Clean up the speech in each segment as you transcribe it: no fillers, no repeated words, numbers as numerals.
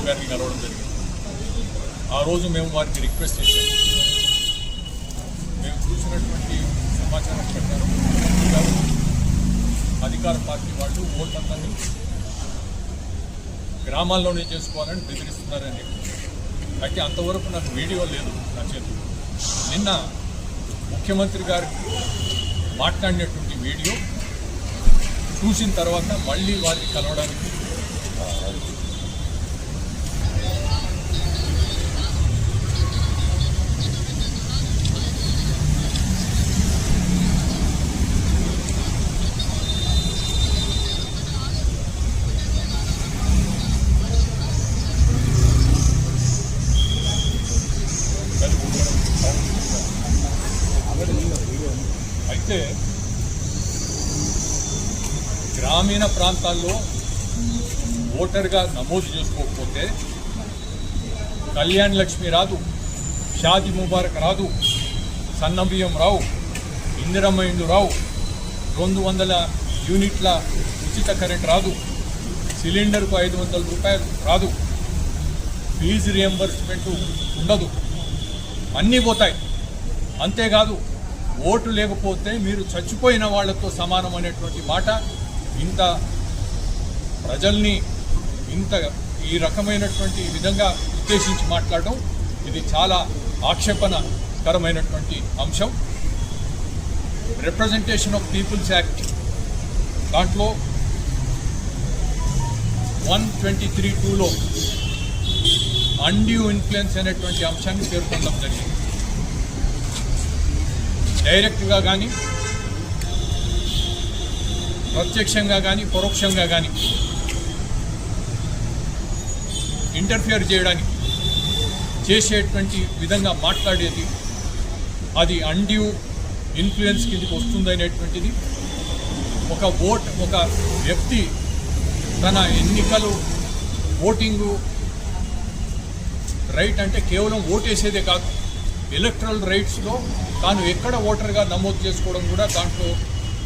గారిని కలవడం జరిగింది. ఆ రోజు మేము వారికి రిక్వెస్ట్ చేశాం. మేము చూసినటువంటి సమాచారం ప్రకారం అధికార పార్టీ వాళ్ళు ఓట్లందరినీ గ్రామాల్లోనే చేసుకోవాలని బెదిరిస్తున్నారని. అయితే అంతవరకు నాకు వీడియో లేదు నా చేతుల్లో. నిన్న ముఖ్యమంత్రి గారు మాట్లాడినటువంటి వీడియో చూసిన తర్వాత మళ్ళీ వారిని కలవడానికి అయితే గ్రామీణ ప్రాంతాల్లో ఓటర్గా నమోదు చేసుకోకపోతే కళ్యాణ్ లక్ష్మి రాదు, షాదీ ముబారక్ రాదు, సన్నబియ్యం రావు, ఇందిరమ్మ ఇండ్లు రావు, 200 యూనిట్ల ఉచిత కరెంట్ రాదు, సిలిండర్కు 500 రూపాయలు రాదు, ఫీజు రియంబర్స్మెంట్ ఉండదు, అన్నీ పోతాయి. అంతేకాదు ఓటు లేకపోతే మీరు చచ్చిపోయిన వాళ్లతో సమానం అనేటువంటి మాట ఇంత ప్రజల్ని ఈ రకమైనటువంటి విధంగా ఉద్దేశించి మాట్లాడడం ఇది చాలా ఆక్షేపణకరమైనటువంటి అంశం. రిప్రజెంటేషన్ ఆఫ్ పీపుల్స్ యాక్ట్ దాంట్లో 123(2)లో అన్డ్యూ ఇన్ఫ్లుయెన్స్ అనేటువంటి అంశాన్ని పేర్కొనడం జరిగింది. డైరెక్ట్గా కానీ ప్రత్యక్షంగా కానీ పరోక్షంగా కానీ ఇంటర్ఫియర్ చేయడానికి చేసేటువంటి విధంగా మాట్లాడేది అది అన్డ్యూ ఇన్ఫ్లుయెన్స్ కిందకి వస్తుందనేటువంటిది. ఒక వ్యక్తి తన ఎన్నికలు ఓటింగు రైట్ అంటే కేవలం ఓటేసేదే కాదు, ఎలక్టరల్ రైట్స్లో తాను ఎక్కడ ఓటర్గా నమోదు చేసుకోవడం కూడా దాంట్లో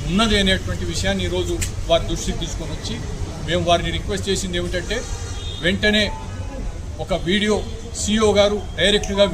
ఉన్నది అనేటువంటి విషయాన్ని ఈరోజు వారి దృష్టికి తీసుకొని వచ్చి మేము వారిని రిక్వెస్ట్ చేసింది ఏమిటంటే వెంటనే ఒక వీడియో CEO గారు డైరెక్ట్గా